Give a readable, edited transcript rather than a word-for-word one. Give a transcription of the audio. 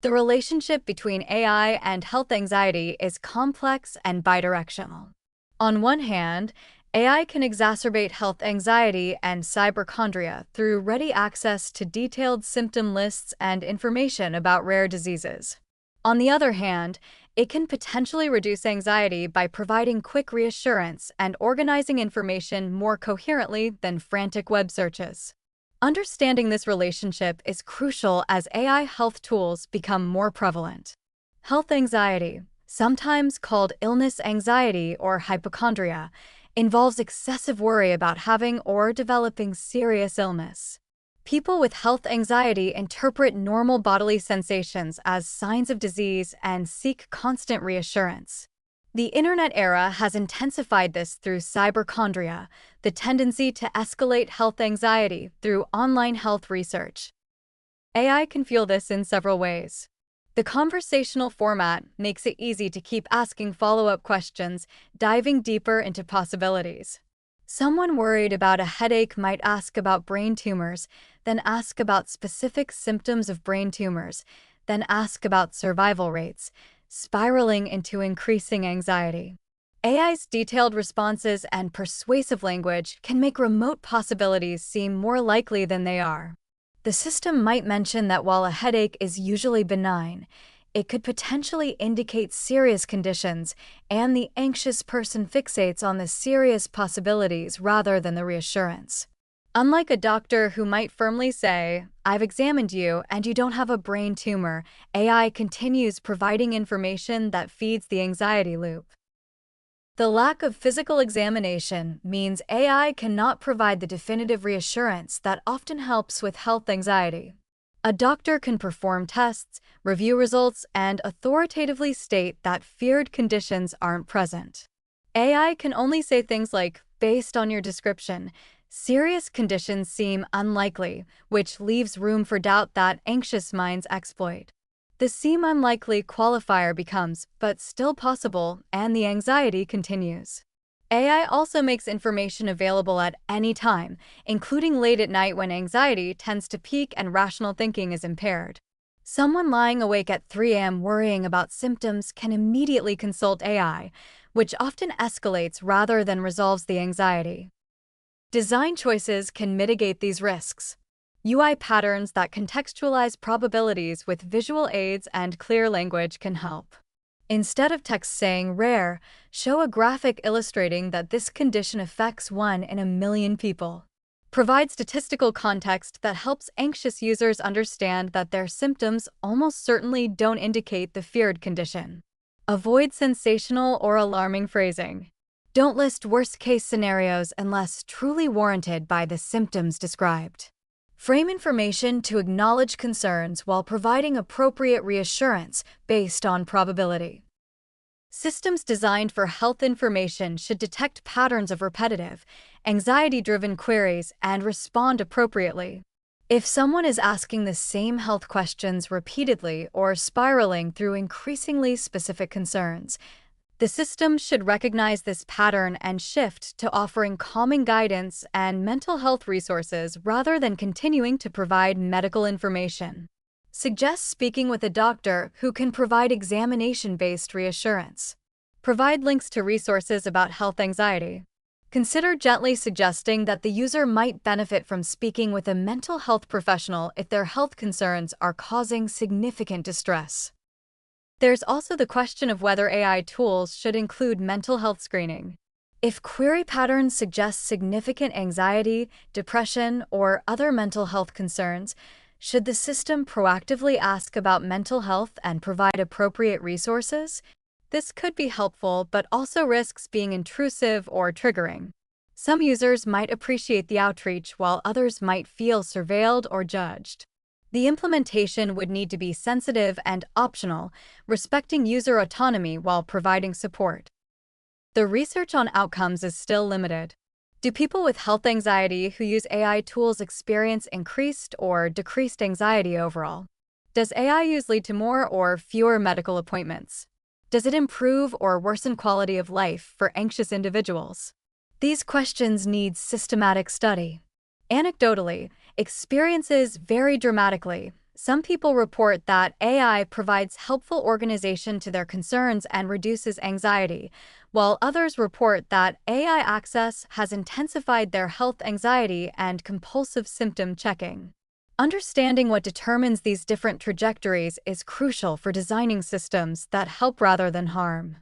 The relationship between AI and health anxiety is complex and bidirectional. On one hand, AI can exacerbate health anxiety and hypochondria through ready access to detailed symptom lists and information about rare diseases. On the other hand, it can potentially reduce anxiety by providing quick reassurance and organizing information more coherently than frantic web searches. Understanding this relationship is crucial as AI health tools become more prevalent. Health anxiety, sometimes called illness anxiety or hypochondria, involves excessive worry about having or developing serious illness. People with health anxiety interpret normal bodily sensations as signs of disease and seek constant reassurance. The internet era has intensified this through cyberchondria, the tendency to escalate health anxiety through online health research. AI can fuel this in several ways. The conversational format makes it easy to keep asking follow-up questions, diving deeper into possibilities. Someone worried about a headache might ask about brain tumors, then ask about specific symptoms of brain tumors, then ask about survival rates, spiraling into increasing anxiety. AI's detailed responses and persuasive language can make remote possibilities seem more likely than they are. The system might mention that while a headache is usually benign, it could potentially indicate serious conditions, and the anxious person fixates on the serious possibilities rather than the reassurance. Unlike a doctor who might firmly say, "I've examined you and you don't have a brain tumor," AI continues providing information that feeds the anxiety loop. The lack of physical examination means AI cannot provide the definitive reassurance that often helps with health anxiety. A doctor can perform tests, review results, and authoritatively state that feared conditions aren't present. AI can only say things like, "Based on your description, serious conditions seem unlikely," which leaves room for doubt that anxious minds exploit. The "seem unlikely" qualifier becomes "but still possible," and the anxiety continues. AI also makes information available at any time, including late at night when anxiety tends to peak and rational thinking is impaired. Someone lying awake at 3 a.m. worrying about symptoms can immediately consult AI, which often escalates rather than resolves the anxiety. Design choices can mitigate these risks. UI patterns that contextualize probabilities with visual aids and clear language can help. Instead of text saying "rare," show a graphic illustrating that this condition affects 1 in a million people. Provide statistical context that helps anxious users understand that their symptoms almost certainly don't indicate the feared condition. Avoid sensational or alarming phrasing. Don't list worst-case scenarios unless truly warranted by the symptoms described. Frame information to acknowledge concerns while providing appropriate reassurance based on probability. Systems designed for health information should detect patterns of repetitive, anxiety-driven queries and respond appropriately. If someone is asking the same health questions repeatedly or spiraling through increasingly specific concerns, the system should recognize this pattern and shift to offering calming guidance and mental health resources rather than continuing to provide medical information. Suggest speaking with a doctor who can provide examination-based reassurance. Provide links to resources about health anxiety. Consider gently suggesting that the user might benefit from speaking with a mental health professional if their health concerns are causing significant distress. There's also the question of whether AI tools should include mental health screening. If query patterns suggest significant anxiety, depression, or other mental health concerns, should the system proactively ask about mental health and provide appropriate resources? This could be helpful, but also risks being intrusive or triggering. Some users might appreciate the outreach, while others might feel surveilled or judged. The implementation would need to be sensitive and optional, respecting user autonomy while providing support. The research on outcomes is still limited. Do people with health anxiety who use AI tools experience increased or decreased anxiety overall? Does AI use lead to more or fewer medical appointments? Does it improve or worsen quality of life for anxious individuals? These questions need systematic study. Anecdotally, experiences vary dramatically, Some people report that AI provides helpful organization to their concerns and reduces anxiety, while others report that AI access has intensified their health anxiety and compulsive symptom checking. Understanding what determines these different trajectories is crucial for designing systems that help rather than harm.